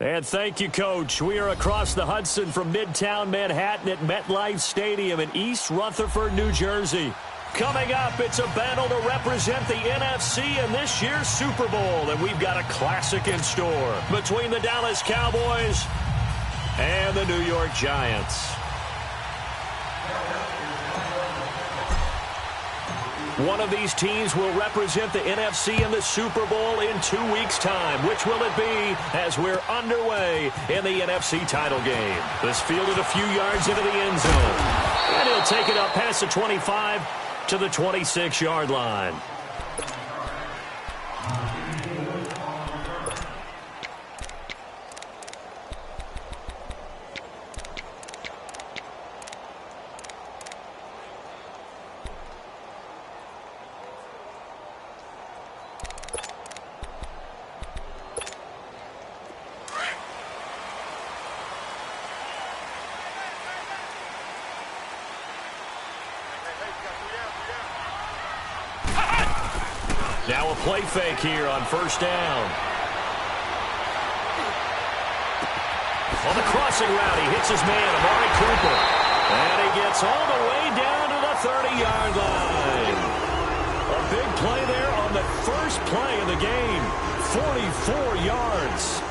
And thank you, Coach. We are across the Hudson from Midtown Manhattan at MetLife Stadium in East Rutherford, New Jersey. Coming up, it's a battle to represent the NFC in this year's Super Bowl, and we've got a classic in store between the Dallas Cowboys and the New York Giants. One of these teams will represent the NFC in the Super Bowl in 2 weeks' time. Which will it be as we're underway in the NFC title game? This fielded a few yards into the end zone. And he'll take it up past the 25 to the 26-yard line. Now a play fake here on first down. On the crossing route, he hits his man, Amari Cooper. And he gets all the way down to the 30-yard line. A big play there on the first play of the game. 44 yards.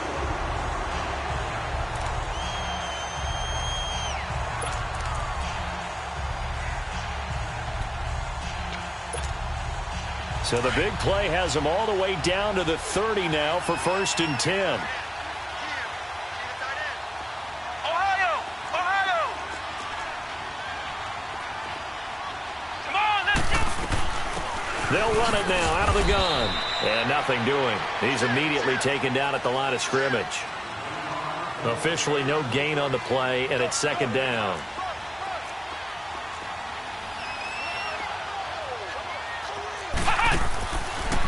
So the big play has him all the way down to the 30 now for 1st and 10. Ohio! Come on, let's go! They'll run it now out of the gun. And nothing doing. He's immediately taken down at the line of scrimmage. Officially no gain on the play, and it's 2nd down.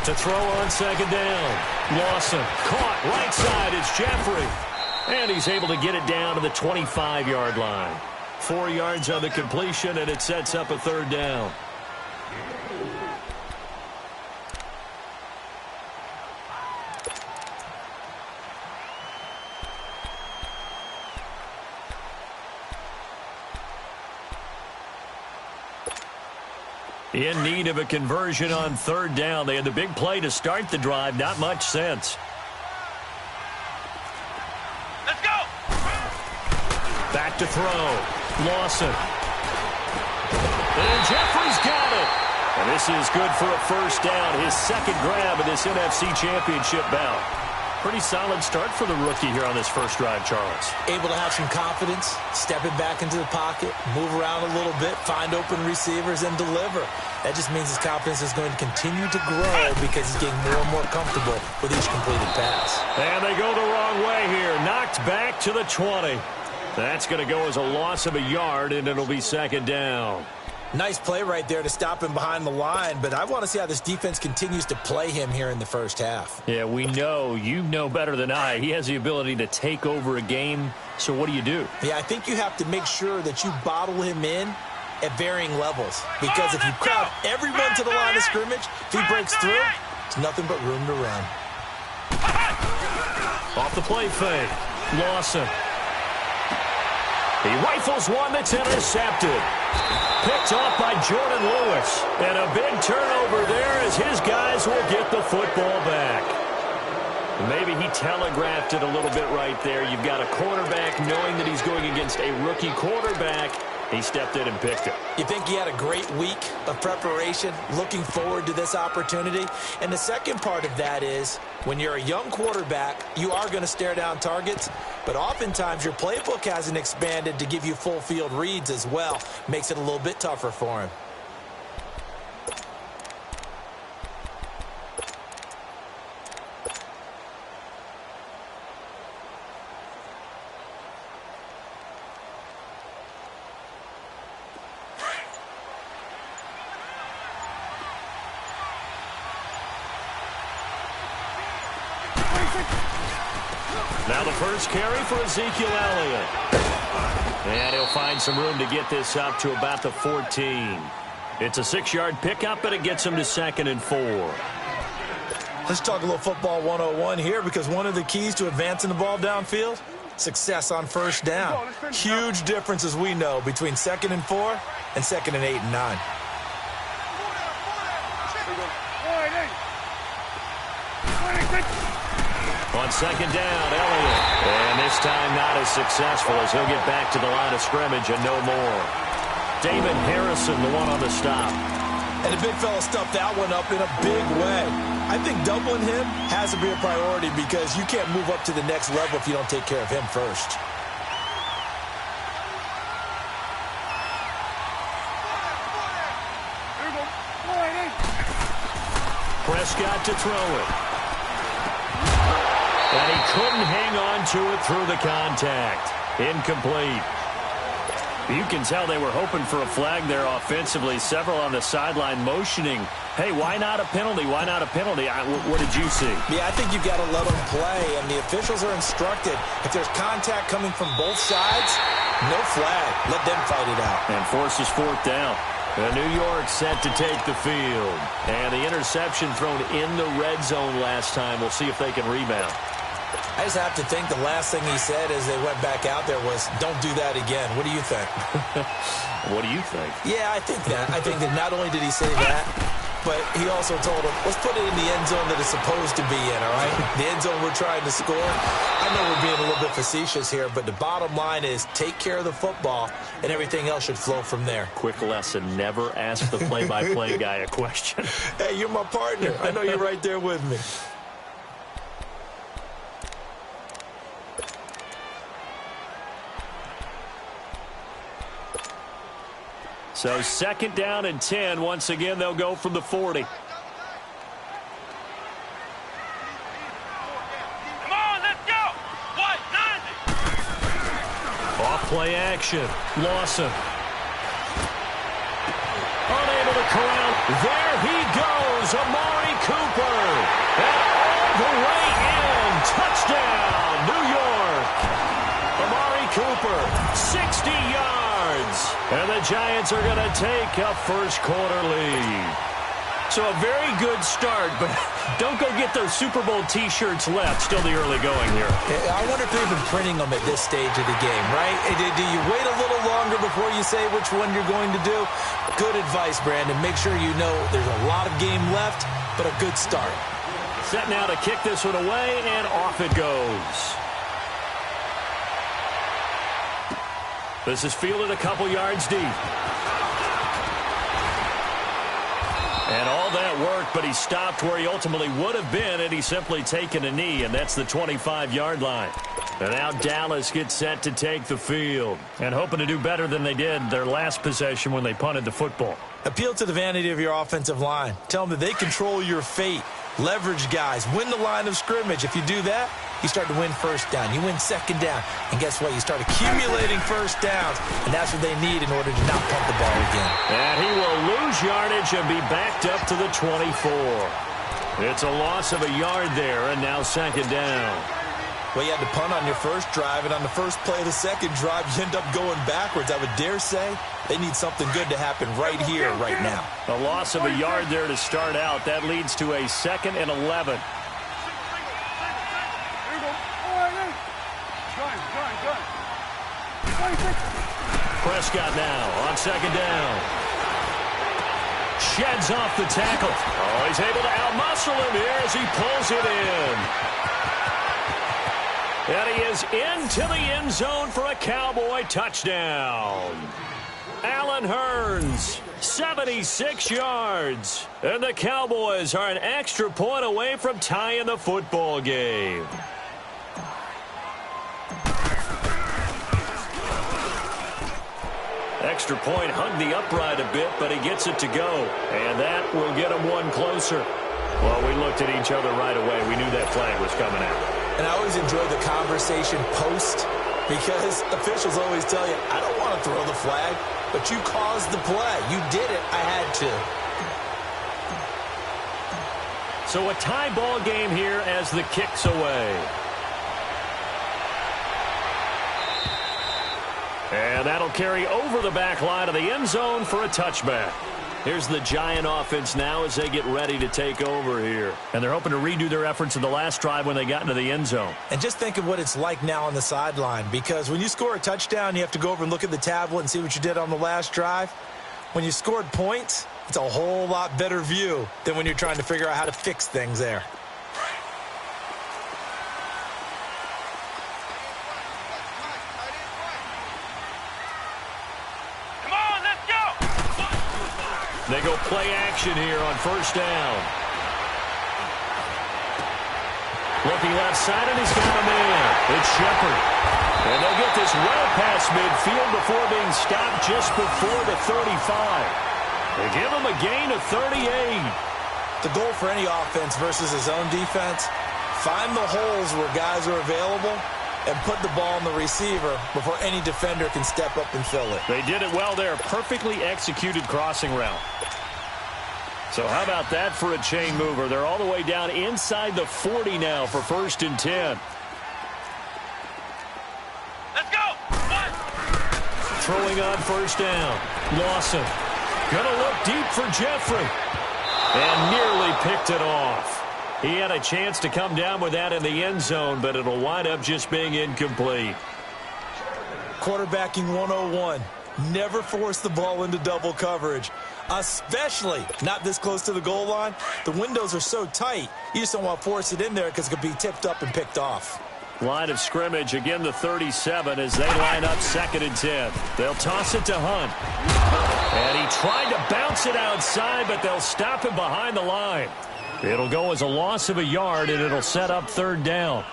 To throw on 2nd down. Lawson caught right side. It's Jeffrey. And he's able to get it down to the 25-yard line. 4 yards on the completion, and it sets up a 3rd down. In need of a conversion on 3rd down. They had the big play to start the drive. Not much sense. Let's go! Back to throw. Lawson. And Jeffrey's got it. And this is good for a 1st down. His 2nd grab of this NFC Championship bout. Pretty solid start for the rookie here on this first drive, Charles. Able to have some confidence, stepping back into the pocket, move around a little bit, find open receivers, and deliver. That just means his confidence is going to continue to grow because he's getting more and more comfortable with each completed pass. And they go the wrong way here. Knocked back to the 20. That's going to go as a loss of a yard, and it'll be 2nd down. Nice play right there to stop him behind the line, but I want to see how this defense continues to play him here in the first half. Yeah, we know. You know better than I. He has the ability to take over a game, so what do you do? Yeah, I think you have to make sure that you bottle him in at varying levels, because if you crowd everyone to the line of scrimmage, if he breaks through, it's nothing but room to run. Off the play fake. Lawson. He rifles one that's intercepted. Picked off by Jordan Lewis. And a big turnover there as his guys will get the football back. Maybe he telegraphed it a little bit right there. You've got a quarterback knowing that he's going against a rookie quarterback. He stepped in and picked it. You think he had a great week of preparation, looking forward to this opportunity? And the second part of that is, when you're a young quarterback, you are going to stare down targets, but oftentimes your playbook hasn't expanded to give you full field reads as well. Makes it a little bit tougher for him. Now the first carry for Ezekiel Elliott. And he'll find some room to get this up to about the 14. It's a 6-yard pickup, but it gets him to 2nd and 4. Let's talk a little football 101 here, because one of the keys to advancing the ball downfield, success on first down. Huge difference, as we know, between 2nd and 4 and 2nd and 8 and 9. On 2nd down, Elliott. And this time not as successful, as he'll get back to the line of scrimmage and no more. David Harrison, the one on the stop. And the big fella stuffed that one up in a big way. I think doubling him has to be a priority, because you can't move up to the next level if you don't take care of him first. Prescott to throw it. And he couldn't hang on to it through the contact. Incomplete. You can tell they were hoping for a flag there offensively. Several on the sideline motioning, hey, why not a penalty? Why not a penalty? What did you see? Yeah, I think you've got to let them play, and the officials are instructed, if there's contact coming from both sides, no flag. Let them fight it out. And forces 4th down. New York set to take the field. And the interception thrown in the red zone last time. We'll see if they can rebound. I just have to think the last thing he said as they went back out there was, don't do that again. What do you think? What do you think? Yeah, I think that. I think that not only did he say that, but he also told him, let's put it in the end zone that it's supposed to be in, all right? The end zone we're trying to score. I know we're being a little bit facetious here, but the bottom line is take care of the football, and everything else should flow from there. Quick lesson, never ask the play-by-play guy a question. Hey, you're my partner. I know you're right there with me. So 2nd down and 10. Once again, they'll go from the 40. Come on, let's go. What? 90. Off play action. Lawson. Unable to corral. There he goes. Amari Cooper. And all the way in. Touchdown, New York. Amari Cooper, 60 yards. And the Giants are going to take a first-quarter lead. So a very good start, but don't go get those Super Bowl T-shirts left. Still the early going here. I wonder if they're even printing them at this stage of the game, right? Do you wait a little longer before you say which one you're going to do? Good advice, Brandon. Make sure you know there's a lot of game left, but a good start. Set now to kick this one away, and off it goes. This is fielded a couple yards deep. And all that worked, but he stopped where he ultimately would have been had he simply taken a knee, and that's the 25-yard line. And now Dallas gets set to take the field and hoping to do better than they did their last possession when they punted the football. Appeal to the vanity of your offensive line. Tell them that they control your fate. Leverage guys. Win the line of scrimmage. If you do that, you start to win first down. You win 2nd down. And guess what? You start accumulating first downs. And that's what they need in order to not punt the ball again. And he will lose yardage and be backed up to the 24. It's a loss of a yard there, and now 2nd down. Well, you had to punt on your first drive, and on the first play of the second drive, you end up going backwards. I would dare say they need something good to happen right here, right now. A loss of a yard there to start out. That leads to a 2nd and 11. Prescott now on 2nd down. Sheds off the tackle. Oh, he's able to outmuscle him here as he pulls it in. And he is into the end zone for a Cowboy touchdown. Allen Hurns, 76 yards. And the Cowboys are an extra point away from tying the football game. Extra point hugged the upright a bit, but he gets it to go. And that will get him one closer. Well, we looked at each other right away. We knew that flag was coming out. And I always enjoy the conversation post, because officials always tell you, I don't want to throw the flag, but you caused the play. You did it. I had to. So a tie ball game here as the kick's away. And that'll carry over the back line of the end zone for a touchback. Here's the Giant offense now as they get ready to take over here. And they're hoping to redo their efforts in the last drive when they got into the end zone. And just think of what it's like now on the sideline, because when you score a touchdown, you have to go over and look at the tablet and see what you did on the last drive. When you scored points, it's a whole lot better view than when you're trying to figure out how to fix things there. They go play action here on first down. Looking left side, and he's got a man. It's Shepard. And they'll get this well past midfield before being stopped just before the 35. They give him a gain of 38. The goal for any offense versus his own defense, find the holes where guys are available and put the ball on the receiver before any defender can step up and fill it. They did it well there. Perfectly executed crossing route. So how about that for a chain mover? They're all the way down inside the 40 now for 1st and 10. Let's go! One. Throwing on first down. Lawson. Gonna look deep for Jeffrey. And nearly picked it off. He had a chance to come down with that in the end zone, but it'll wind up just being incomplete. Quarterbacking 101. Never force the ball into double coverage, especially not this close to the goal line. The windows are so tight, you just don't want to force it in there because it could be tipped up and picked off. Line of scrimmage, again the 37 as they line up 2nd and 10. They'll toss it to Hunt. And he tried to bounce it outside, but they'll stop him behind the line. It'll go as a loss of a yard, and it'll set up 3rd down.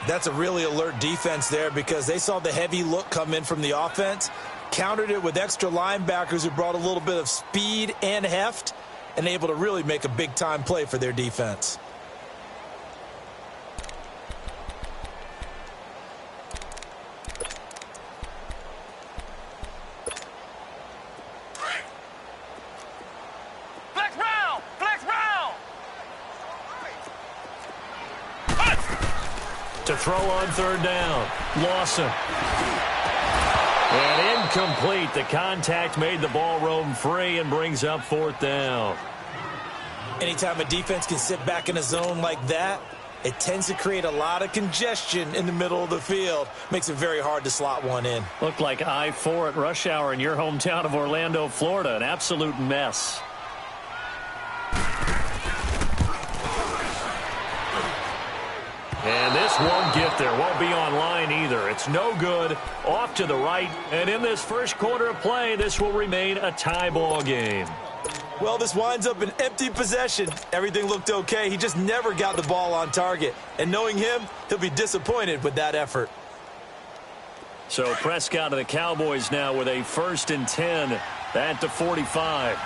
That's a really alert defense there because they saw the heavy look come in from the offense, countered it with extra linebackers who brought a little bit of speed and heft, and able to really make a big-time play for their defense. To throw on 3rd down. Lawson. And incomplete. The contact made the ball roam free and brings up 4th down. Anytime a defense can sit back in a zone like that, it tends to create a lot of congestion in the middle of the field. Makes it very hard to slot one in. Looked like I-4 at rush hour in your hometown of Orlando, Florida. An absolute mess. And this won't get there. Won't be online either. It's no good. Off to the right. And in this first quarter of play, this will remain a tie ball game. Well, this winds up an empty possession. Everything looked okay. He just never got the ball on target. And knowing him, he'll be disappointed with that effort. So Prescott of the Cowboys now with a 1st and 10 at the 45.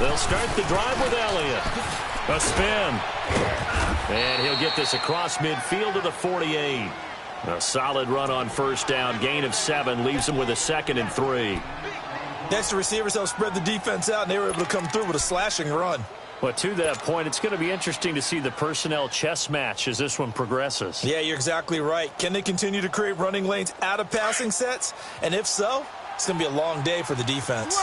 They'll start the drive with Elliott. A spin. And he'll get this across midfield to the 48. A solid run on 1st down. Gain of 7 leaves him with a 2nd and 3. Next, the receivers helped spread the defense out, and they were able to come through with a slashing run. Well, to that point, it's going to be interesting to see the personnel chess match as this one progresses. Yeah, you're exactly right. Can they continue to create running lanes out of passing sets? And if so, it's going to be a long day for the defense.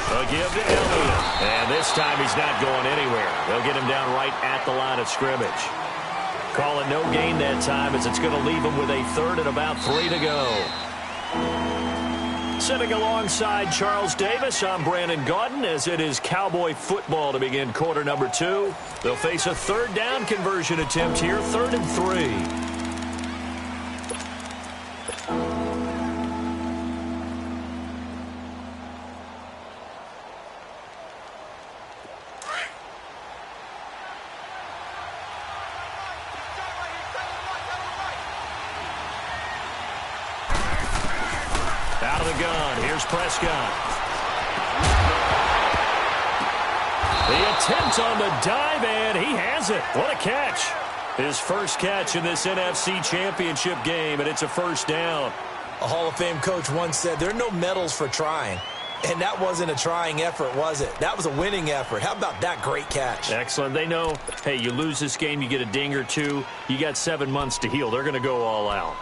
They'll give to Elliott. And this time he's not going anywhere. They'll get him down right at the line of scrimmage. Call it no gain that time as it's going to leave him with a 3rd and about 3 to go. Sitting alongside Charles Davis, I'm Brandon Gaudin as it is Cowboy football to begin quarter number 2. They'll face a 3rd down conversion attempt here, 3rd and 3. Out of the gun, here's Prescott. The attempt on the dive, and he has it. What a catch. His first catch in this NFC Championship game, and it's a first down. A Hall of Fame coach once said, there are no medals for trying. And that wasn't a trying effort, was it? That was a winning effort. How about that great catch? Excellent. They know, hey, you lose this game, you get a ding or two, you got 7 months to heal. They're going to go all out.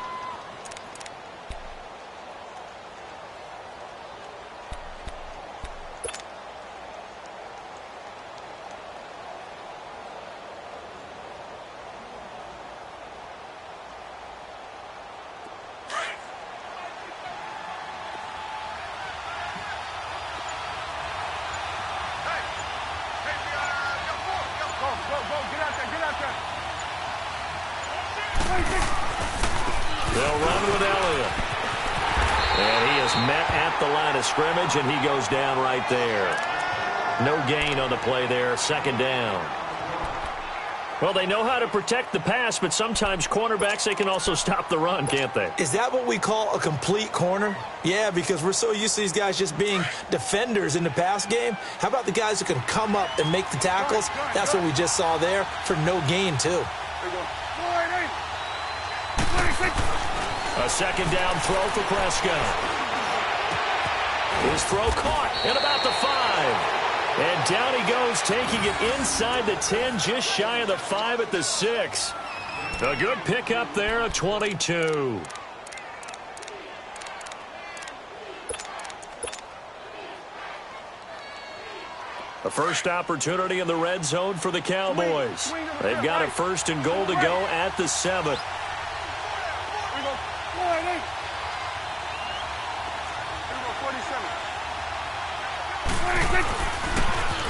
They'll run with Elliott. And he is met at the line of scrimmage, and he goes down right there. No gain on the play there. Second down. Well, they know how to protect the pass, but sometimes cornerbacks, they can also stop the run, can't they? Is that what we call a complete corner? Yeah, because we're so used to these guys just being defenders in the pass game. How about the guys who can come up and make the tackles? That's what we just saw there for no gain, too. A second down throw for Prescott. His throw caught at about the 5. And down he goes, taking it inside the 10, just shy of the 5 at the 6. A good pickup there, a 22. A first opportunity in the red zone for the Cowboys. They've got a first and goal to go at the 7.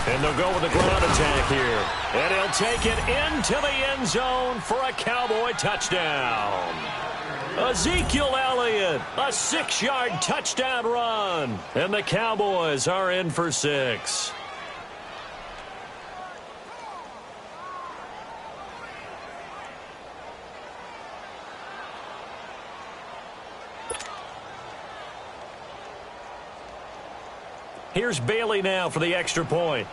And they'll go with the ground attack here. And he'll take it into the end zone for a Cowboy touchdown. Ezekiel Elliott, a 6-yard touchdown run. And the Cowboys are in for 6. Here's Bailey now for the extra point.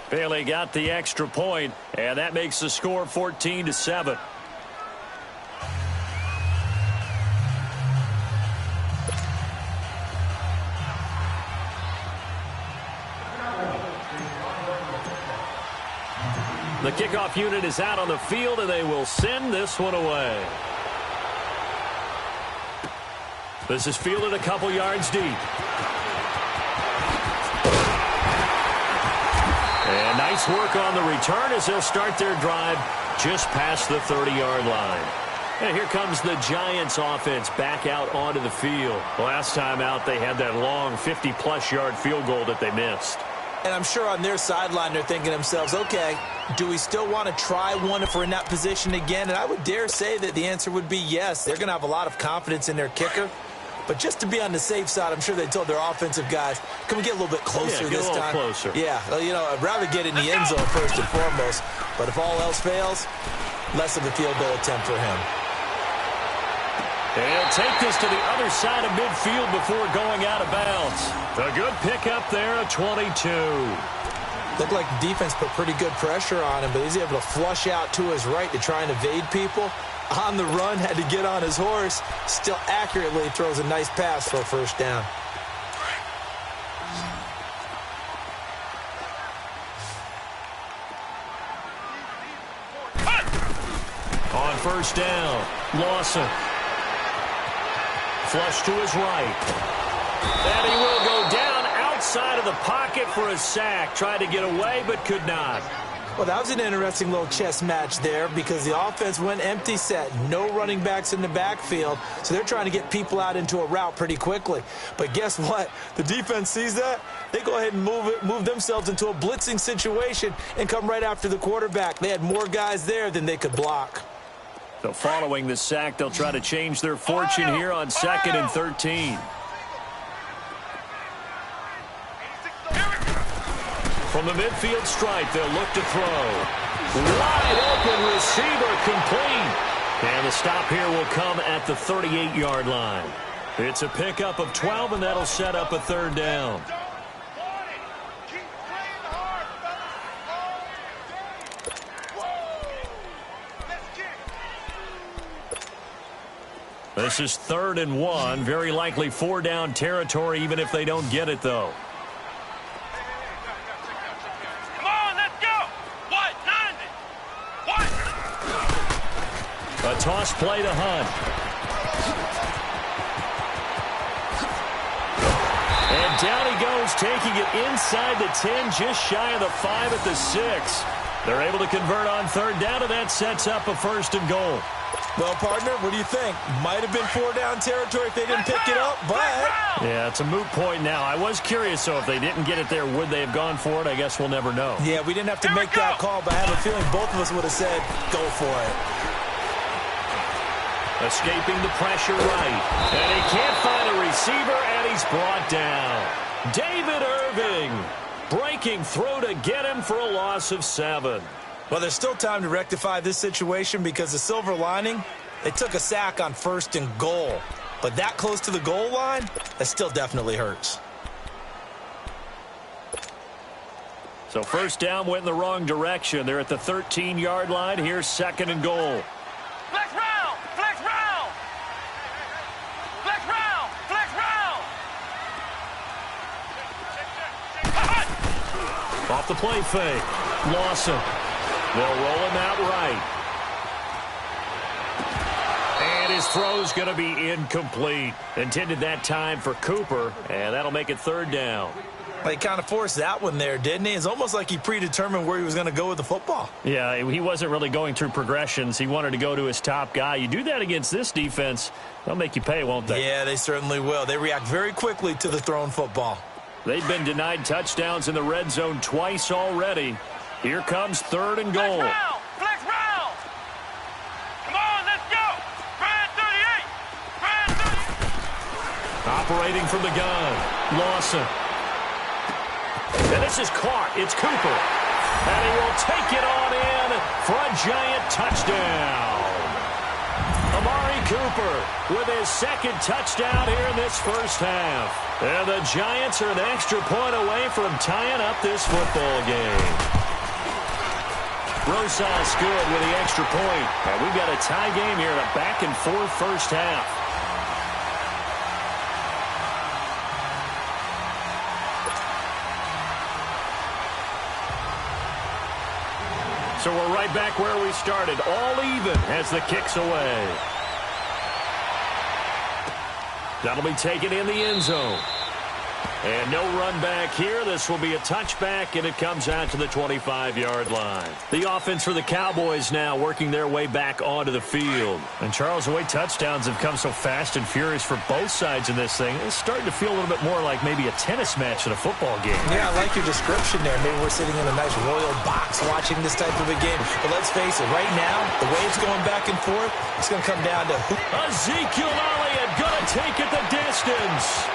Bailey got the extra point, and that makes the score 14-7. The kickoff unit is out on the field, and they will send this one away. This is fielded a couple yards deep. And nice work on the return as they'll start their drive just past the 30-yard line. And here comes the Giants offense back out onto the field. Last time out, they had that long 50-plus yard field goal that they missed. And I'm sure on their sideline they're thinking to themselves, okay, do we still want to try one if we're in that position again? And I would dare say that the answer would be yes. They're going to have a lot of confidence in their kicker. But just to be on the safe side, I'm sure they told their offensive guys, can we get a little bit closer this time? Closer. Yeah, you know, I'd rather get in the end zone first and foremost. But if all else fails, less of a field goal attempt for him. And he'll take this to the other side of midfield before going out of bounds. A good pickup there, a 22. Looked like the defense put pretty good pressure on him, but he's able to flush out to his right to try and evade people. On the run, had to get on his horse. Still accurately throws a nice pass for a first down. On first down, Lawson. Flush to his right. And he will go down outside of the pocket for a sack. Tried to get away, but could not. Well, that was an interesting little chess match there because the offense went empty set. No running backs in the backfield, so they're trying to get people out into a route pretty quickly. But guess what? The defense sees that. They go ahead and move themselves into a blitzing situation and come right after the quarterback. They had more guys there than they could block. So following the sack, they'll try to change their fortune here on 2nd and 13. From the midfield stripe, they'll look to throw. Wide open receiver complete. And the stop here will come at the 38-yard line. It's a pickup of 12, and that'll set up a third down. This is 3rd and 1. Very likely 4-down territory, even if they don't get it, though. Come on, let's go. What? 90. What? A toss play to Hunt. And down he goes, taking it inside the 10, just shy of the 5 at the 6. They're able to convert on 3rd down, and that sets up a 1st and goal. Well, partner, what do you think? Might have been 4-down territory if they didn't pick it up, but... Yeah, it's a moot point now. I was curious, so if they didn't get it there, would they have gone for it? I guess we'll never know. Yeah, we didn't have to make that call, but I have a feeling both of us would have said, go for it. Escaping the pressure right. And he can't find a receiver, and he's brought down. David Irving breaking through to get him for a loss of 7. Well, there's still time to rectify this situation because the silver lining, they took a sack on 1st and goal. But that close to the goal line, that still definitely hurts. So 1st down went in the wrong direction. They're at the 13-yard line. Here's 2nd and goal. Flex round. Flex round. Flex round. Flex round. Off the play fake. Lawson. They'll roll him out right. And his throw's going to be incomplete. Intended that time for Cooper, and that'll make it 3rd down. He kind of forced that one there, didn't he? It's almost like he predetermined where he was going to go with the football. Yeah, he wasn't really going through progressions. He wanted to go to his top guy. You do that against this defense, they'll make you pay, won't they? Yeah, they certainly will. They react very quickly to the thrown football. They've been denied touchdowns in the red zone twice already. Here comes 3rd and goal. Flex round. Flex round. Come on, let's go. Brand 38. Brand 38. Operating from the gun. Lawson. And this is caught. It's Cooper. And he will take it on in for a giant touchdown. Amari Cooper with his 2nd touchdown here in this 1st half. And the Giants are an extra point away from tying up this football game. Rosas good with the extra point. And we've got a tie game here in a back-and-forth 1st half. So we're right back where we started. All even as the kick's away. That'll be taken in the end zone. And no run back here. This will be a touchback, and it comes out to the 25-yard line. The offense for the Cowboys now working their way back onto the field. And, Charles, the way touchdowns have come so fast and furious for both sides in this thing, it's starting to feel a little bit more like maybe a tennis match in a football game. Yeah, I like your description there. Maybe we're sitting in a nice royal box watching this type of a game. But let's face it, right now, the way it's going back and forth, it's going to come down to Ezekiel Elliott going to take it the distance.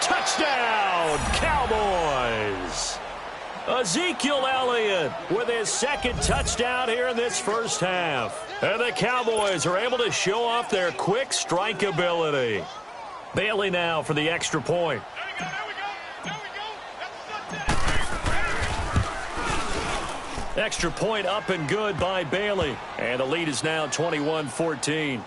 Touchdown, Cowboys! Ezekiel Elliott with his 2nd touchdown here in this 1st half. And the Cowboys are able to show off their quick strike ability. Bailey now for the extra point. Extra point up and good by Bailey. And the lead is now 21-14.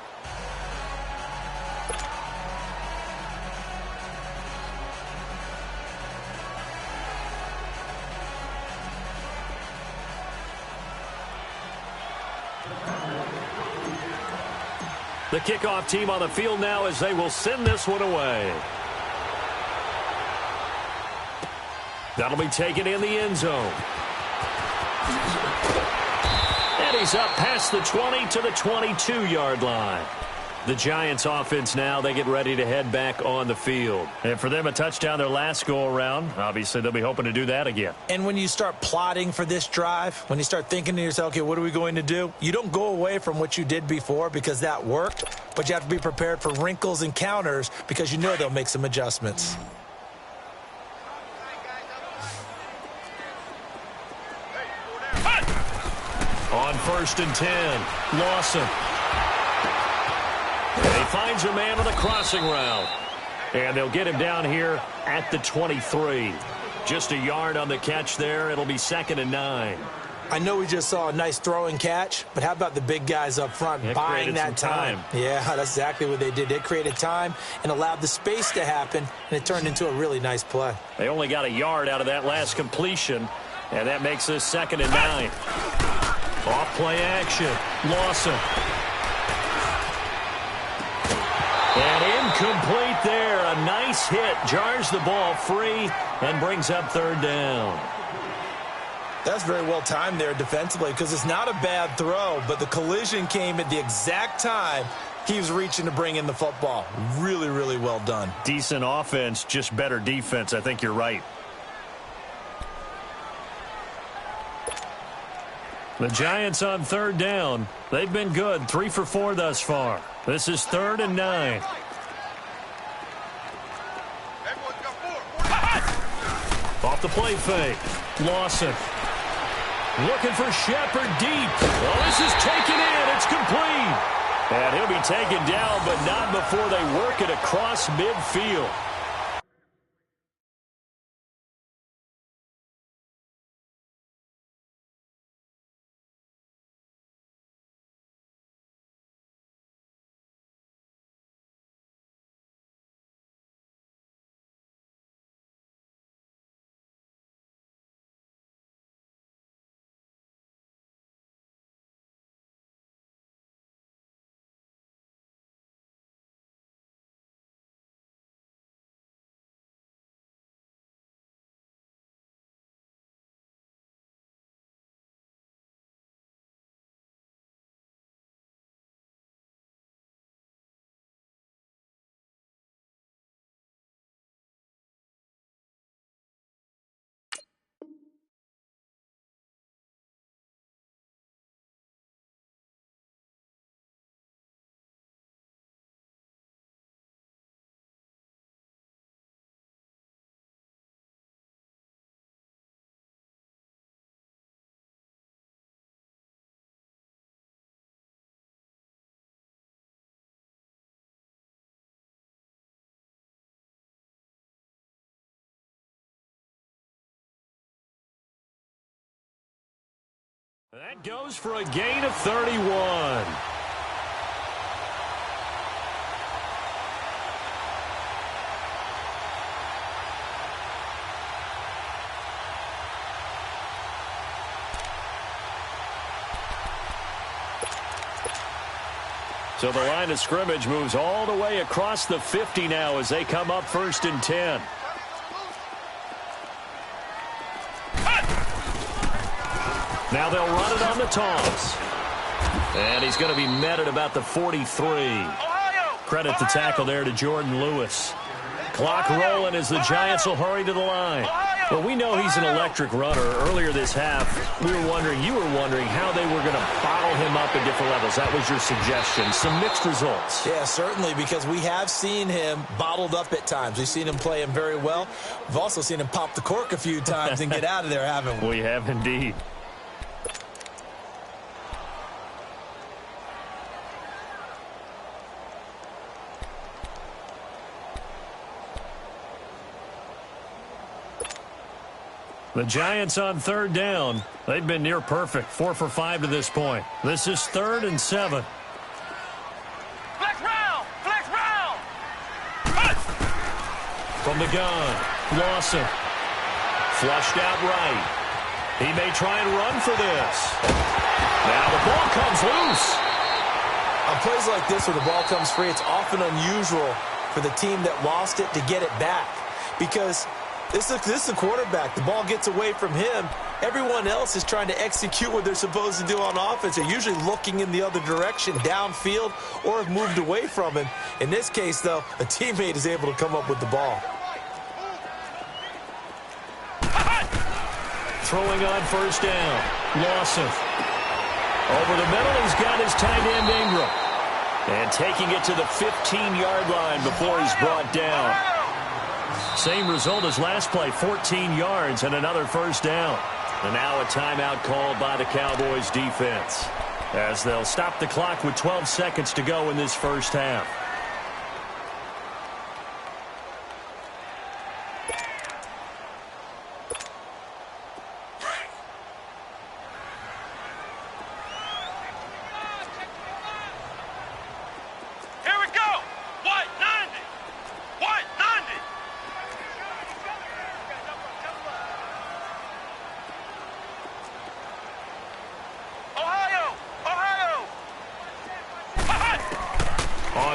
The kickoff team on the field now as they will send this one away. That'll be taken in the end zone. And he's up past the 20 to the 22-yard line. The Giants offense now, they get ready to head back on the field. And for them, a touchdown their last go-around. Obviously, they'll be hoping to do that again. And when you start plotting for this drive, when you start thinking to yourself, okay, what are we going to do? You don't go away from what you did before because that worked, but you have to be prepared for wrinkles and counters because you know they'll make some adjustments. On 1st and 10, Lawson. And he finds a man on the crossing route. And they'll get him down here at the 23. Just a yard on the catch there. It'll be 2nd and 9. I know we just saw a nice throwing catch, but how about the big guys up front buying that time? Yeah, that's exactly what they did. They created time and allowed the space to happen, and it turned into a really nice play. They only got a yard out of that last completion, and that makes this 2nd and 9. Off play action. Lawson. And incomplete there. A nice hit. Jars the ball free and brings up 3rd down. That's very well timed there defensively because it's not a bad throw, but the collision came at the exact time he was reaching to bring in the football. Really, really well done. Decent offense, just better defense. I think you're right. The Giants on 3rd down. They've been good, 3 for 4 thus far. This is 3rd and 9. Off the play fake. Lawson. Looking for Shepard deep. Oh, this is taken in. It's complete. And he'll be taken down, but not before they work it across midfield. That goes for a gain of 31. So the line of scrimmage moves all the way across the 50 now as they come up 1st and 10. Now they'll run it on the toss. And he's going to be met at about the 43. Credit the tackle there to Jordan Lewis. Clock rolling as the Giants will hurry to the line. Well, we know he's an electric runner. Earlier this half, you were wondering how they were going to bottle him up at different levels. That was your suggestion. Some mixed results. Yeah, certainly, because we have seen him bottled up at times. We've seen him play him very well. We've also seen him pop the cork a few times and get out of there, haven't we? We have indeed. The Giants on 3rd down. They've been near perfect. 4 for 5 to this point. This is 3rd and 7. Flex round! Flex round! From the gun, Lawson. Flushed out right. He may try and run for this. Now the ball comes loose. On plays like this where the ball comes free, it's often unusual for the team that lost it to get it back. Because this is a quarterback. The ball gets away from him. Everyone else is trying to execute what they're supposed to do on offense. They're usually looking in the other direction, downfield, or have moved away from him. In this case, though, a teammate is able to come up with the ball. Throwing on 1st down. Lawson. Over the middle, he's got his tight end Ingram. And taking it to the 15-yard line before he's brought down. Same result as last play, 14 yards and another 1st down. And now a timeout called by the Cowboys defense as they'll stop the clock with 12 seconds to go in this 1st half.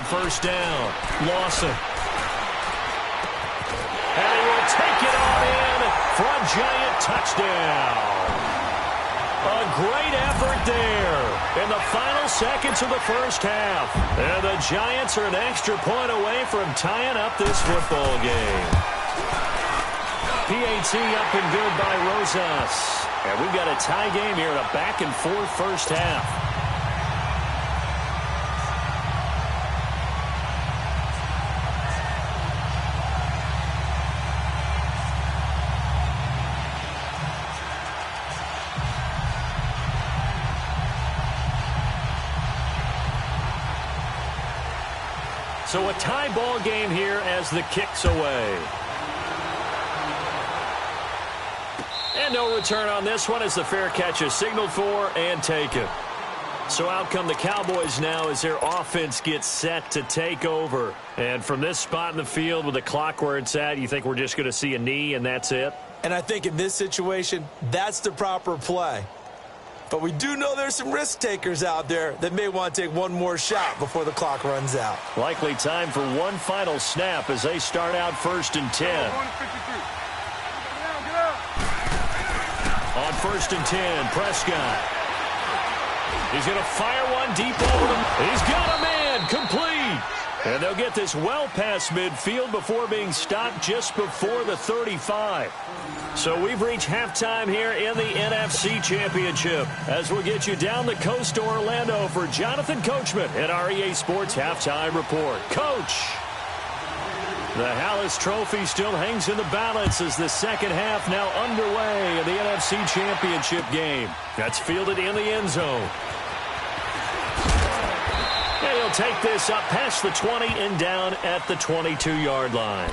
first down. Lawson. And he will take it on in for a Giant touchdown. A great effort there in the final seconds of the first half. And the Giants are an extra point away from tying up this football game. PAT up and good by Rosas. And we've got a tie game here in a back-and-forth first half. So a tie ball game here as the kick's away. And no return on this one as the fair catch is signaled for and taken. So out come the Cowboys now as their offense gets set to take over. And from this spot in the field with the clock where it's at, you think we're just going to see a knee and that's it? And I think in this situation, that's the proper play. But we do know there's some risk takers out there that may want to take one more shot before the clock runs out. Likely time for one final snap as they start out 1st and 10. On 1st and 10, Prescott. He's going to fire one deep over him. He's got a man complete. And they'll get this well past midfield before being stopped just before the 35. So we've reached halftime here in the NFC Championship as we'll get you down the coast to Orlando for Jonathan Coachman at our EA Sports Halftime Report. Coach! The Hallis Trophy still hangs in the balance as the second half now underway in the NFC Championship game. That's fielded in the end zone. And he'll take this up past the 20 and down at the 22-yard line.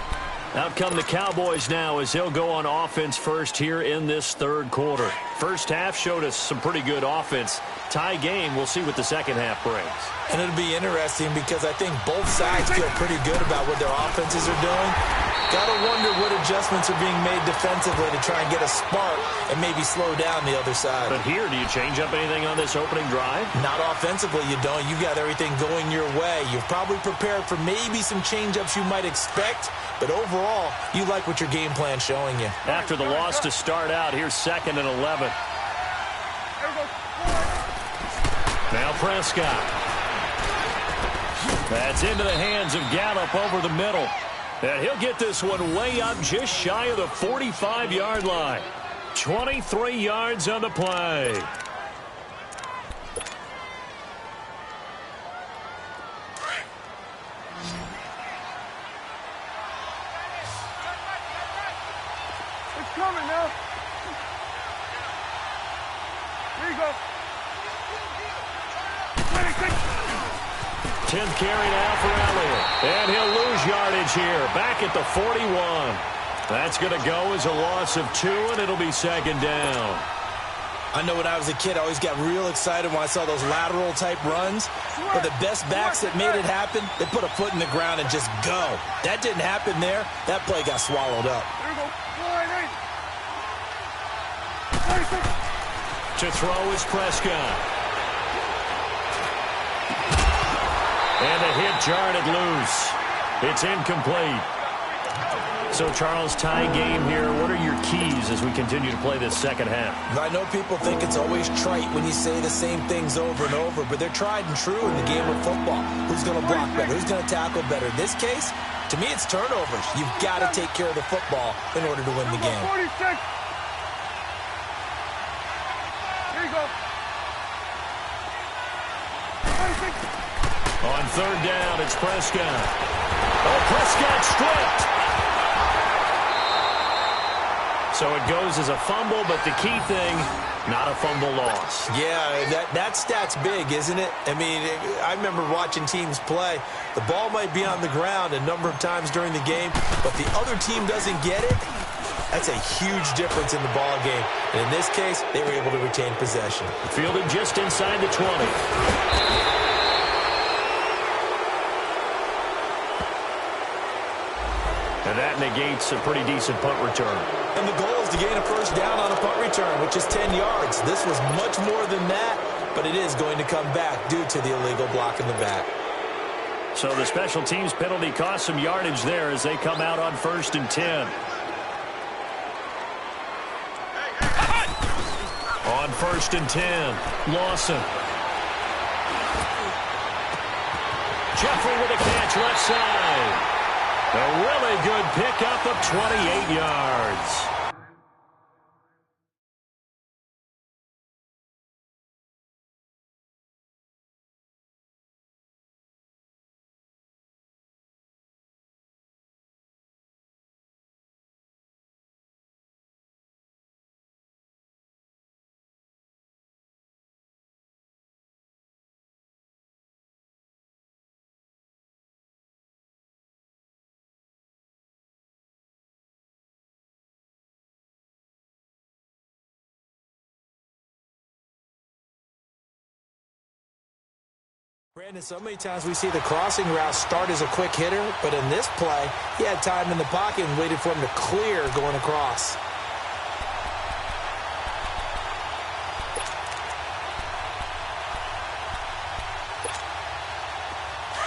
Out come the Cowboys now as they'll go on offense first here in this third quarter. First half showed us some pretty good offense. Tie game, we'll see what the second half brings. And it'll be interesting because I think both sides feel pretty good about what their offenses are doing. Got to wonder what adjustments are being made defensively to try and get a spark and maybe slow down the other side. But here, do you change up anything on this opening drive? Not offensively, you don't. You got everything going your way. You've probably prepared for maybe some change-ups you might expect, but overall, you like what your game plan's showing you. After the loss to start out, here's 2nd and 11. Now Prescott. That's into the hands of Gallup over the middle. And he'll get this one way up just shy of the 45-yard line. 23 yards on the play. It's coming now. Here you go. 10th carry now for Elliott. And he'll lose yardage here. Back at the 41. That's going to go as a loss of 2, and it'll be 2nd down. I know when I was a kid, I always got real excited when I saw those lateral-type runs. But the best backs that made it happen, they put a foot in the ground and just go. That didn't happen there. That play got swallowed up. Here we go. 46. To throw is Prescott. And the hit jarred it loose. It's incomplete. So, Charles, tie game here. What are your keys as we continue to play this second half? I know people think it's always trite when you say the same things over and over, but they're tried and true in the game of football. Who's going to block better? Who's going to tackle better? In this case, to me, it's turnovers. You've got to take care of the football in order to win the game. 46. Here you go. 26. On 3rd down, it's Prescott. Oh, Prescott stripped. So it goes as a fumble, but the key thing, not a fumble loss. Yeah, that stat's big, isn't it? I mean, I remember watching teams play. The ball might be on the ground a number of times during the game, but the other team doesn't get it. That's a huge difference in the ball game. And in this case, they were able to retain possession. Fielded just inside the 20. And that negates a pretty decent punt return. And the goal is to gain a first down on a punt return, which is 10 yards. This was much more than that, but it is going to come back due to the illegal block in the back. So the special teams penalty cost some yardage there as they come out on 1st and 10. On 1st and 10, Lawson. Jeffrey with a catch left side. A really good pickup of 28 yards. Brandon, so many times we see the crossing route start as a quick hitter, but in this play, he had time in the pocket and waited for him to clear going across.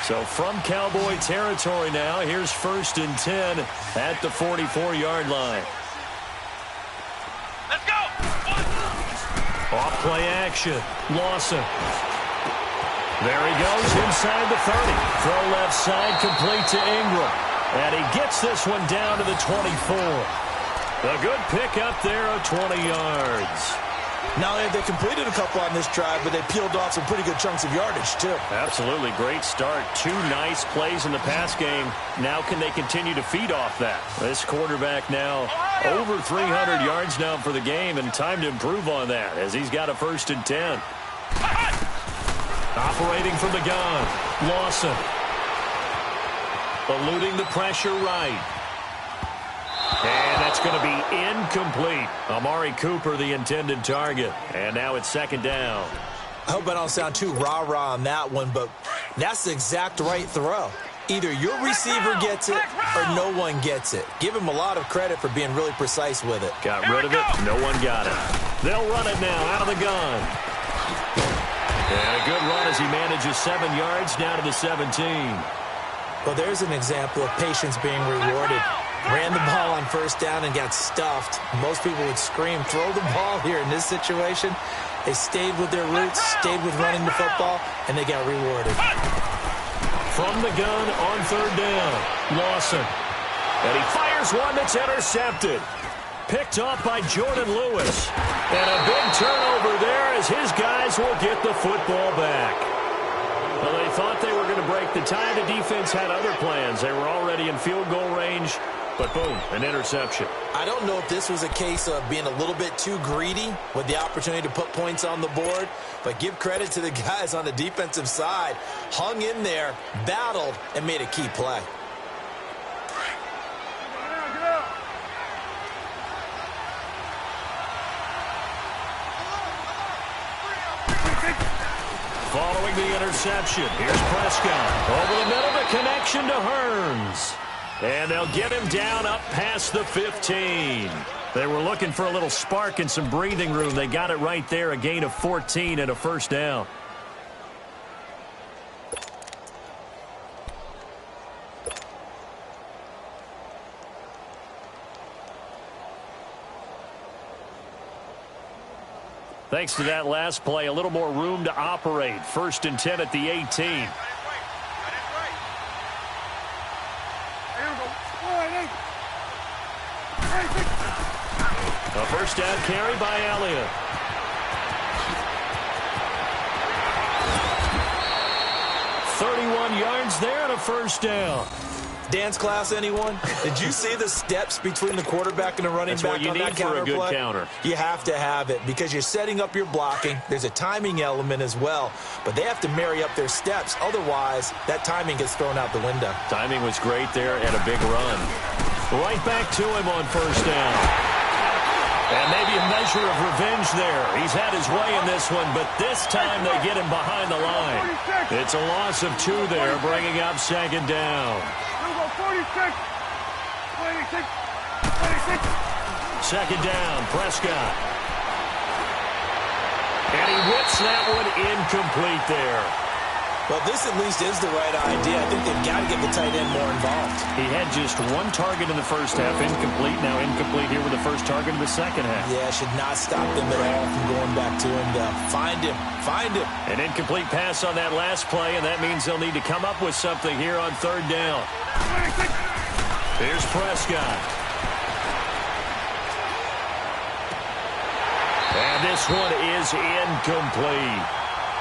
So from Cowboy territory now, here's 1st and 10 at the 44-yard line. Let's go! Off play action, Lawson. There he goes inside the 30. Throw left side, complete to Ingram. And he gets this one down to the 24. A good pickup there of 20 yards. Not only have they completed a couple on this drive, but they peeled off some pretty good chunks of yardage, too. Absolutely great start. 2 nice plays in the pass game. Now can they continue to feed off that? This quarterback now over 300 yards now for the game, and time to improve on that as he's got a 1st and 10. Operating from the gun, Lawson. Eluding the pressure right. And that's going to be incomplete. Amari Cooper, the intended target. And now it's 2nd down. I hope I don't sound too rah-rah on that one, but that's the exact right throw. Either your receiver gets it or no one gets it. Give him a lot of credit for being really precise with it. Got rid of it. No one got it. They'll run it now out of the gun. And a good run as he manages 7 yards down to the 17. Well, there's an example of patience being rewarded. Ran the ball on 1st down and got stuffed. Most people would scream, throw the ball here in this situation. They stayed with their roots, stayed with running the football, and they got rewarded. From the gun on 3rd down, Lawson. And he fires one that's intercepted. Picked off by Jordan Lewis. And a big turnover there as his guys will get the football back. Well, they thought they were going to break the tie. The defense had other plans. They were already in field goal range, but boom, an interception. I don't know if this was a case of being a little bit too greedy with the opportunity to put points on the board, but give credit to the guys on the defensive side. Hung in there, battled, and made a key play. Following the interception, here's Prescott. Over the middle, the connection to Hearns. And they'll get him down up past the 15. They were looking for a little spark and some breathing room. They got it right there, a gain of 14 and a 1st down. Thanks to that last play, a little more room to operate. 1st and 10 at the 18. A 1st down carry by Elliott. .31 yards there and a 1st down. Dance class, anyone? Did you see the steps between the quarterback and the running back on that counter play? That's what you need for a good counter. You have to have it because you're setting up your blocking. There's a timing element as well, but they have to marry up their steps. Otherwise, that timing gets thrown out the window. Timing was great there and a big run. Right back to him on 1st down. And maybe a measure of revenge there. He's had his way in this one, but this time they get him behind the line. It's a loss of 2 there, bringing up 2nd down. 2nd down, Prescott. And he whips that one incomplete there. Well, this at least is the right idea. I think they've got to get the tight end more involved. He had just one target in the first half, incomplete. Now incomplete here with the first target in the second half. Yeah, should not stop them at all from going back to him. Find him. Find him. An incomplete pass on that last play, and that means they'll need to come up with something here on third down. Here's Prescott. And this one is incomplete.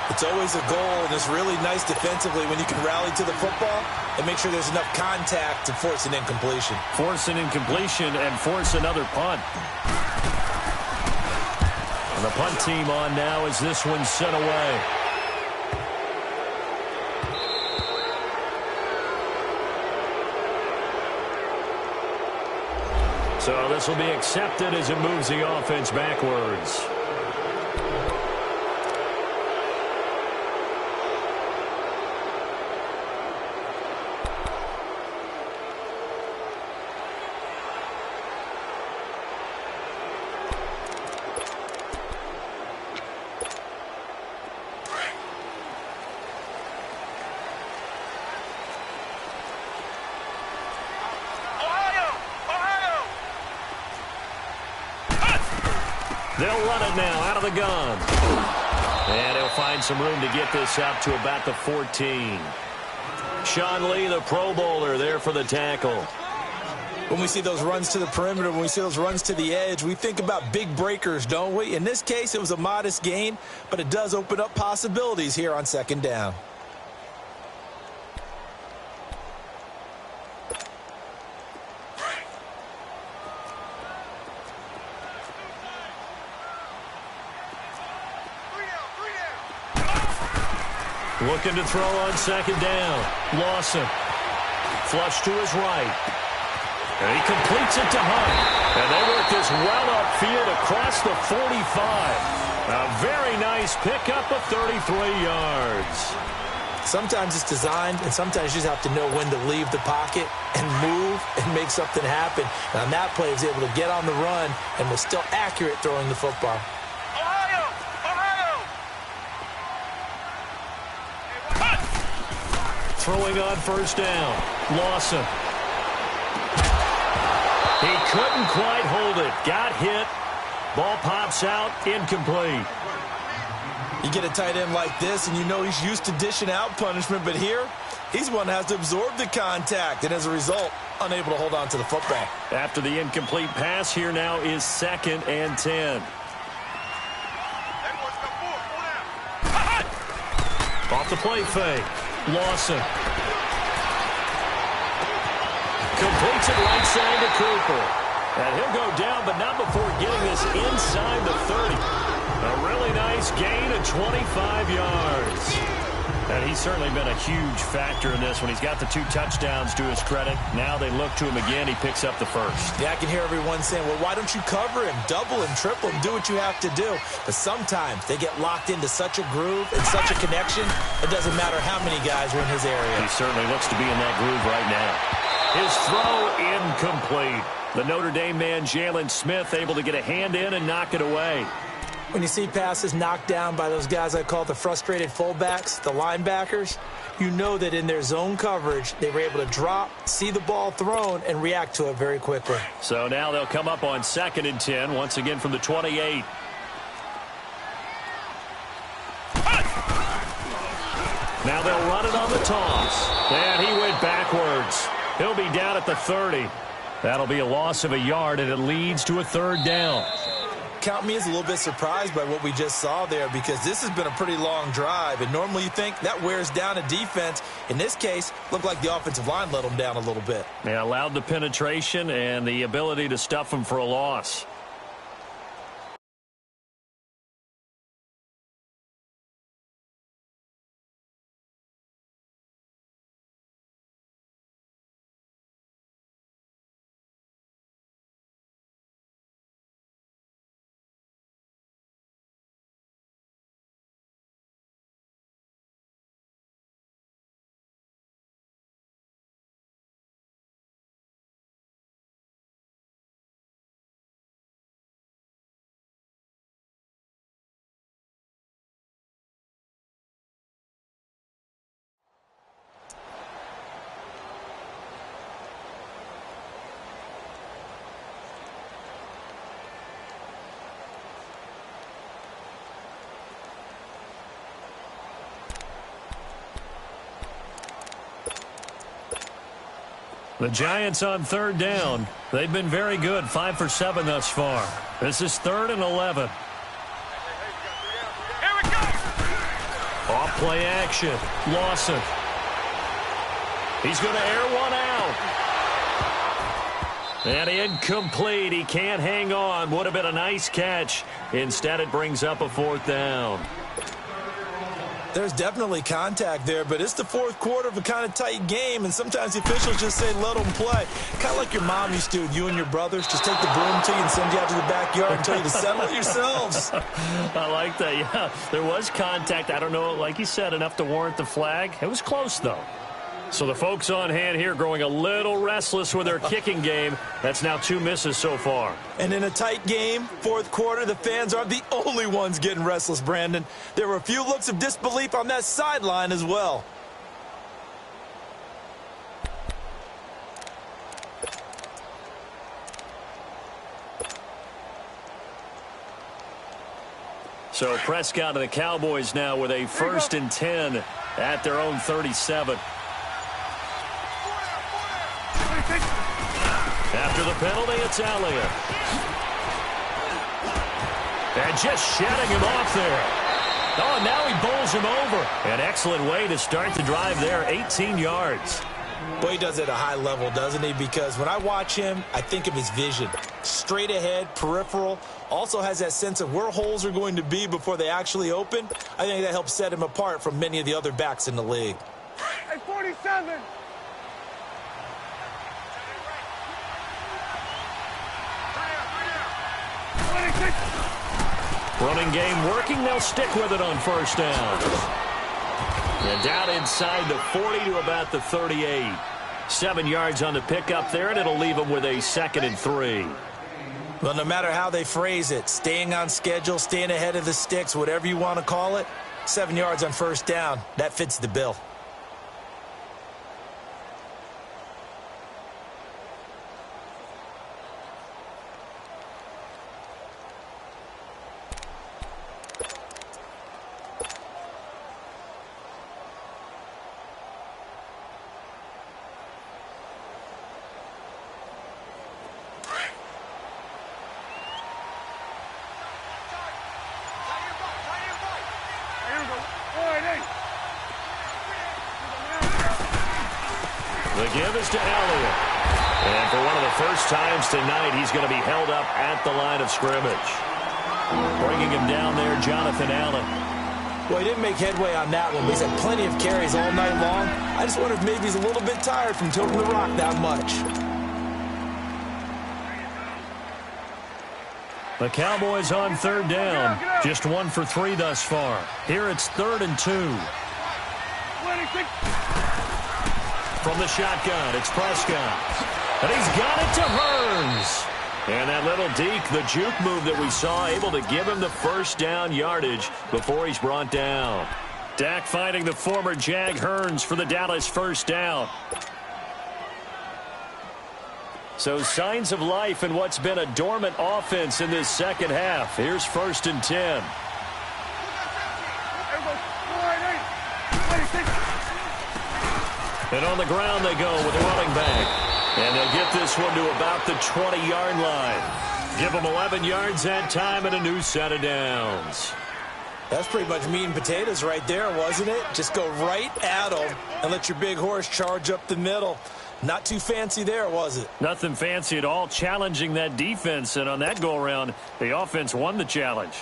It's always a goal, and it's really nice defensively when you can rally to the football and make sure there's enough contact to force an incompletion. Force an incompletion and force another punt. And the punt team on now as this one's sent away. So this will be accepted as it moves the offense backwards. They'll run it now out of the gun. And he'll find some room to get this out to about the 14. Sean Lee, the Pro Bowler, there for the tackle. When we see those runs to the perimeter, when we see those runs to the edge, we think about big breakers, don't we? In this case, it was a modest gain, but it does open up possibilities here on second down. Looking to throw on second down. Lawson. Flush to his right. And he completes it to Hunt. And they work this well upfield across the 45. A very nice pickup of 33 yards. Sometimes it's designed, and sometimes you just have to know when to leave the pocket and move and make something happen. And on that play, he was able to get on the run and was still accurate throwing the football. Throwing on first down. Lawson. He couldn't quite hold it. Got hit. Ball pops out. Incomplete. You get a tight end like this, and you know he's used to dishing out punishment, but here, he's one that has to absorb the contact, and as a result, unable to hold on to the football. After the incomplete pass, here now is 2nd and 10. Off the play fake. Lawson. Completes it right side to Cooper. And he'll go down, but not before getting this inside the 30. A really nice gain of 25 yards. And he's certainly been a huge factor in this when he's got the 2 touchdowns to his credit. Now they look to him again. He picks up the first. Yeah, I can hear everyone saying, well, why don't you cover him, double him, triple him, do what you have to do. But sometimes they get locked into such a groove and such a connection, it doesn't matter how many guys are in his area. He certainly looks to be in that groove right now. His throw incomplete. The Notre Dame man, Jalen Smith, able to get a hand in and knock it away. When you see passes knocked down by those guys I call the frustrated fullbacks, the linebackers, you know that in their zone coverage, they were able to drop, see the ball thrown, and react to it very quickly. So now they'll come up on 2nd and 10, once again from the 28. Now they'll run it on the toss. And he went backwards. He'll be down at the 30. That'll be a loss of a yard, and it leads to a 3rd down. Count me as a little bit surprised by what we just saw there, because this has been a pretty long drive, and normally you think that wears down a defense. In this case, looked like the offensive line let them down a little bit. They allowed the penetration and the ability to stuff them for a loss. The Giants on third down. They've been very good, 5 for 7 thus far. This is 3rd and 11. Here we go. Off play action. Lawson. He's going to air one out. And incomplete. He can't hang on. Would have been a nice catch. Instead, it brings up a 4th down. There's definitely contact there, but it's the 4th quarter of a kind of tight game, and sometimes the officials just say let them play. Kind of like your mom used to with you and your brothers. Just take the broom to you and send you out to the backyard and tell you to settle it yourselves. I like that, yeah. There was contact. I don't know, like you said, enough to warrant the flag. It was close, though. So the folks on hand here growing a little restless with their kicking game. That's now 2 misses so far. And in a tight game, 4th quarter, the fans aren't the only ones getting restless, Brandon. There were a few looks of disbelief on that sideline as well. So Prescott and the Cowboys now with a 1st and 10 at their own 37. After the penalty, it's Elliott. And just shedding him off there. Oh, now he bowls him over. An excellent way to start the drive there, 18 yards. Boy, he does it at a high level, doesn't he? Because when I watch him, I think of his vision. Straight ahead, peripheral. Also has that sense of where holes are going to be before they actually open. I think that helps set him apart from many of the other backs in the league. Hey, 47. Running game working. They'll stick with it on 1st down. And down inside the 40 to about the 38. 7 yards on the pickup there, and it'll leave them with a 2nd and 3. Well, no matter how they phrase it, staying on schedule, staying ahead of the sticks, whatever you want to call it, 7 yards on 1st down, that fits the bill. The give is to Elliott. And for one of the first times tonight, he's going to be held up at the line of scrimmage. Bringing him down there, Jonathan Allen. Well, he didn't make headway on that one, but he's had plenty of carries all night long. I just wonder if maybe he's a little bit tired from toting the rock that much. The Cowboys on 3rd down. Just 1 for 3 thus far. Here it's 3rd and 2. From the shotgun, it's Prescott. And he's got it to Hearns. And that little deke, the juke move that we saw, able to give him the 1st down yardage before he's brought down. Dak finding the former Jag Hearns for the Dallas 1st down. So signs of life in what's been a dormant offense in this 2nd half. Here's 1st and 10. And on the ground they go with the running back. And they'll get this one to about the 20-yard line. Give them 11 yards that time and a new set of downs. That's pretty much meat and potatoes right there, wasn't it? Just go right at them and let your big horse charge up the middle. Not too fancy there, was it? Nothing fancy at all, challenging that defense. And on that go-around, the offense won the challenge.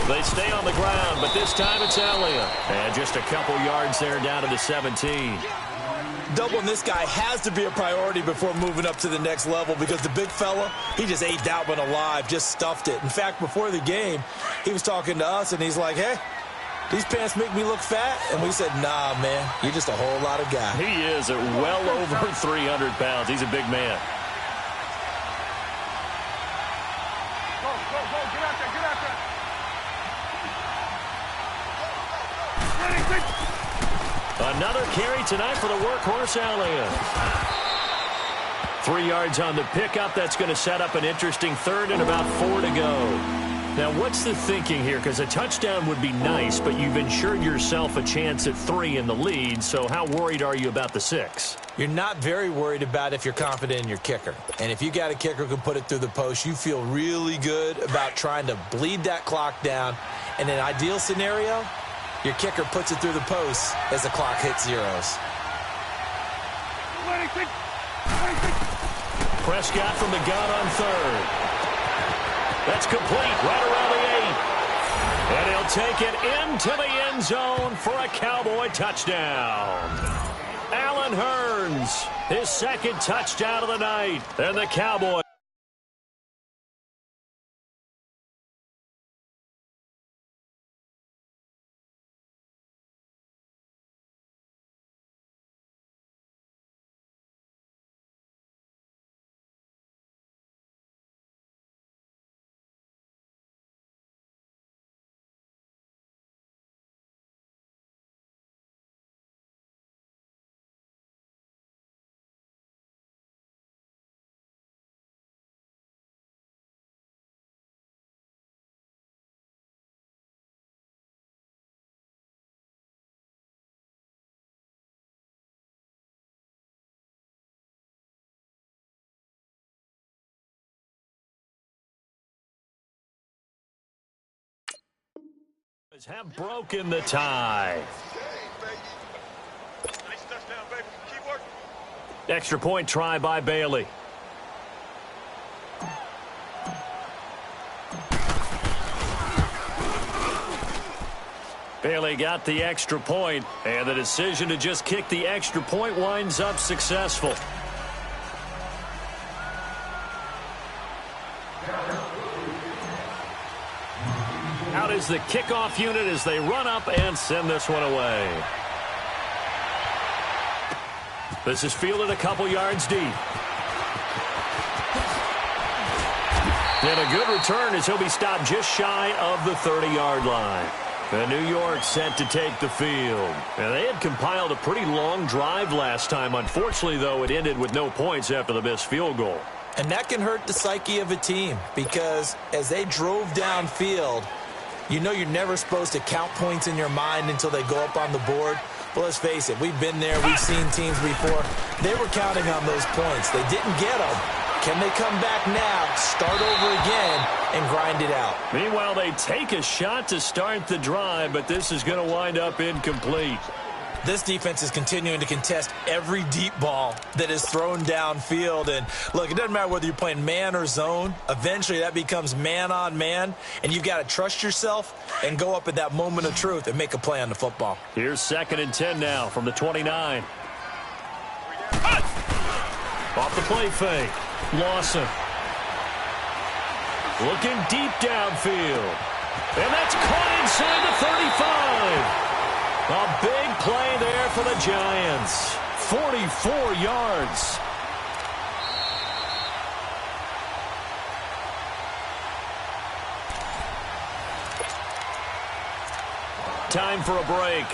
They stay on the ground, but this time it's Elliott. And just a couple yards there down to the 17. Doubling this guy has to be a priority before moving up to the next level because the big fella, he just ate that one alive, just stuffed it. In fact, before the game, he was talking to us, and he's like, hey, these pants make me look fat? And we said, nah, man, you're just a whole lot of guy. He is at well over 300 pounds. He's a big man. Go, get out there, get out there. Another carry tonight for the workhorse Elliott. 3 yards on the pickup. That's going to set up an interesting third and about 4 to go. Now, what's the thinking here? Because a touchdown would be nice, but you've ensured yourself a chance at 3 in the lead, so how worried are you about the 6? You're not very worried about if you're confident in your kicker. And if you got a kicker who can put it through the post, you feel really good about trying to bleed that clock down. In an ideal scenario, your kicker puts it through the post as the clock hits zeros. Prescott from the gun on third. That's complete right around the 8. And he'll take it into the end zone for a Cowboy touchdown. Allen Hurns, his second touchdown of the night. And the Cowboys have broken the tie. Nice touchdown, baby. Keep working. Extra point try by Bailey. Bailey got the extra point, and the decision to just kick the extra point winds up successful. Out is the kickoff unit as they run up and send this one away. This is fielded a couple yards deep. And a good return as he'll be stopped just shy of the 30-yard line. And New York set to take the field. And they had compiled a pretty long drive last time. Unfortunately, though, it ended with no points after the missed field goal. And that can hurt the psyche of a team because as they drove downfield, you know you're never supposed to count points in your mind until they go up on the board. But let's face it, we've been there. We've seen teams before. They were counting on those points. They didn't get them. Can they come back now, start over again, and grind it out? Meanwhile, they take a shot to start the drive, but this is going to wind up incomplete. This defense is continuing to contest every deep ball that is thrown downfield. And, look, it doesn't matter whether you're playing man or zone. Eventually, that becomes man-on-man, and you've got to trust yourself and go up at that moment of truth and make a play on the football. Here's 2nd and 10 now from the 29. Off the play fake. Lawson. Looking deep downfield. And that's caught inside the 35. A big play there for the Giants. 44 yards. Time for a break.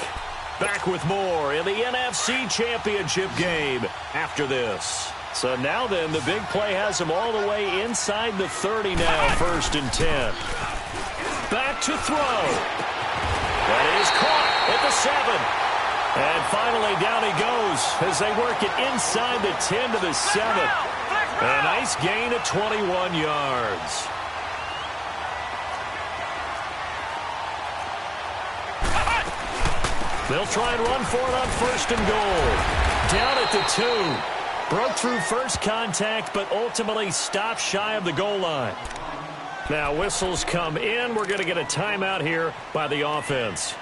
Back with more in the NFC Championship game after this. So now then, the big play has them all the way inside the 30 now, 1st and 10. Back to throw. That is caught at the 7. And finally down he goes as they work it inside the 10 to the 7. A nice gain of 21 yards. They'll try and run for it on 1st and goal. Down at the 2. Broke through first contact, but ultimately stopped shy of the goal line. Now whistles come in. We're going to get a timeout here by the offense,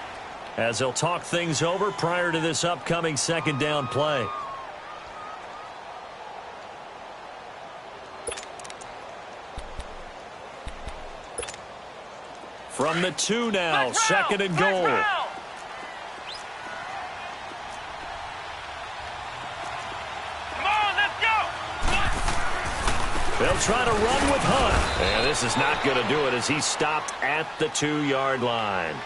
as they'll talk things over prior to this upcoming 2nd down play. From the 2 now, 2nd and goal. They'll try to run with Hunt. And this is not going to do it as he's stopped at the 2-yard line.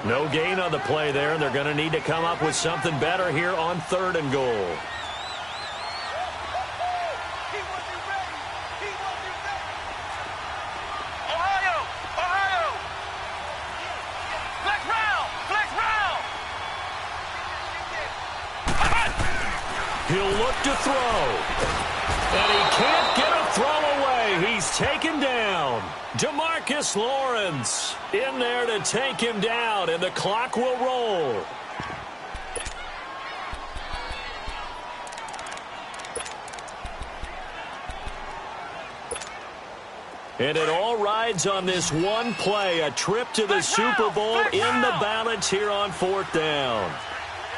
No gain on the play there, and they're going to need to come up with something better here on 3rd and goal. He'll look to throw. And he can't get a throw away. He's taken down. DeMarcus Lawrence in there to take him down, and the clock will roll. And it all rides on this one play, a trip to the Super Bowl in the balance here on 4th down.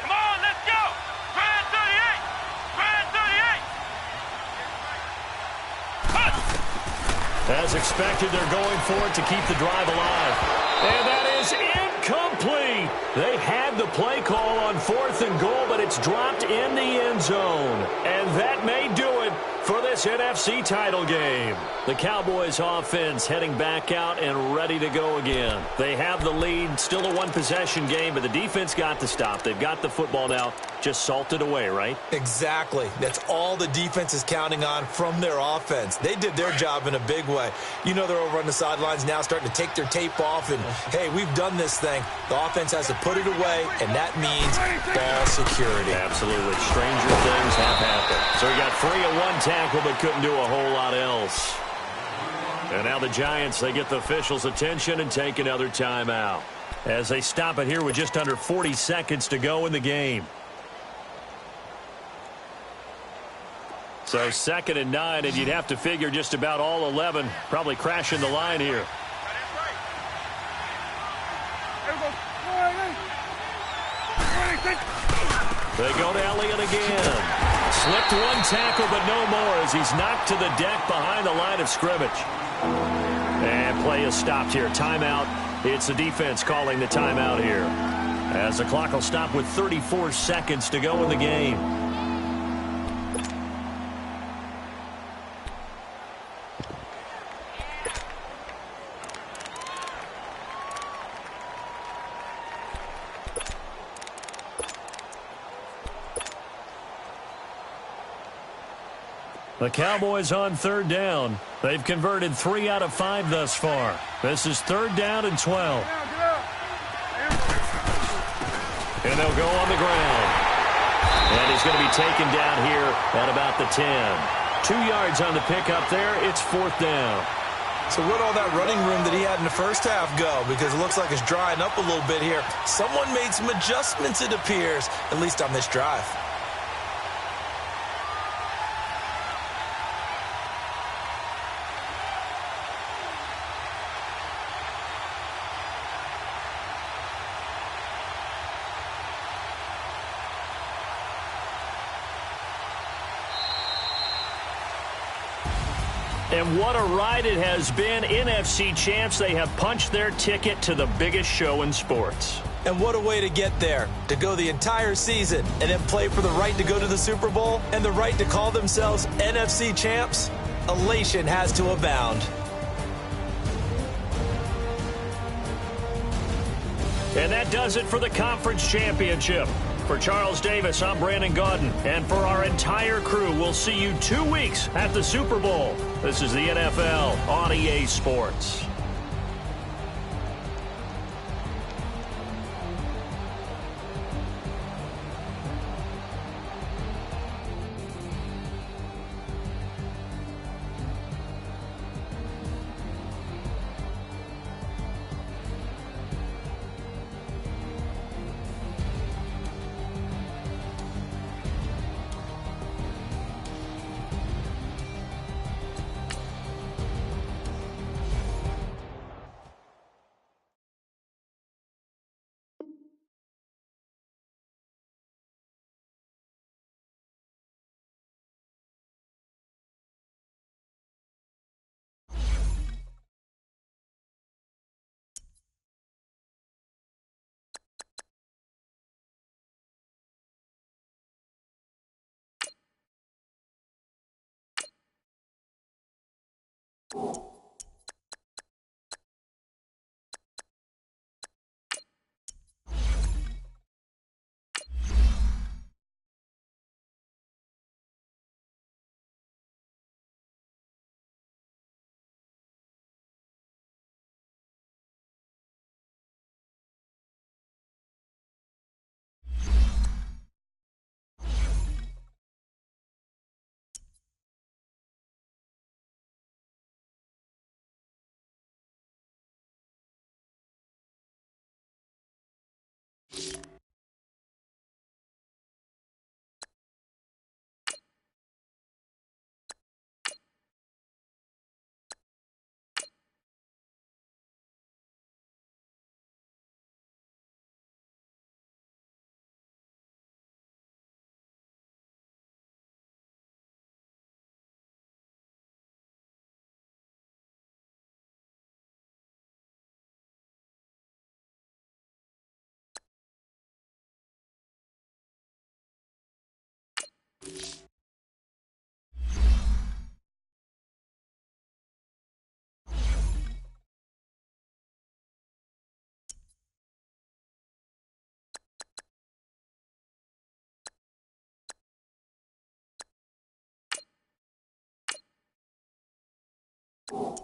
Come on, let's go. Brand 38. Brand 38. As expected, they're going for it to keep the drive alive. And that is incomplete. They had the play call on 4th and goal, but it's dropped in the end zone. And that may do it for this NFC title game. The Cowboys offense heading back out and ready to go again. They have the lead, still a one-possession game, but the defense got the stop. They've got the football now, just salted away, right? Exactly. That's all the defense is counting on from their offense. They did their job in a big way. You know they're over on the sidelines now starting to take their tape off and, hey, we've done this thing. The offense has to put it away, and that means ball security. Absolutely. Stranger things have happened. So he got free of one tackle but couldn't do a whole lot else. And now the Giants, they get the officials' attention and take another timeout as they stop it here with just under 40 seconds to go in the game. So 2nd and 9, and you'd have to figure just about all 11 probably crashing the line here. They go to Elliott again. Slipped one tackle, but no more as he's knocked to the deck behind the line of scrimmage. And play is stopped here. Timeout. It's the defense calling the timeout here, as the clock will stop with 34 seconds to go in the game. The Cowboys on 3rd down. They've converted 3 out of 5 thus far. This is 3rd down and 12. And they'll go on the ground. And he's going to be taken down here at about the 10. 2 yards on the pickup there. It's 4th down. So where'd all that running room that he had in the first half go? Because it looks like it's drying up a little bit here. Someone made some adjustments, it appears, at least on this drive. And what a ride it has been. NFC champs, they have punched their ticket to the biggest show in sports. And what a way to get there, to go the entire season and then play for the right to go to the Super Bowl and the right to call themselves NFC champs. Elation has to abound. And that does it for the conference championship. For Charles Davis, I'm Brandon Gaudin. And for our entire crew, we'll see you 2 weeks at the Super Bowl. This is the NFL on EA Sports. you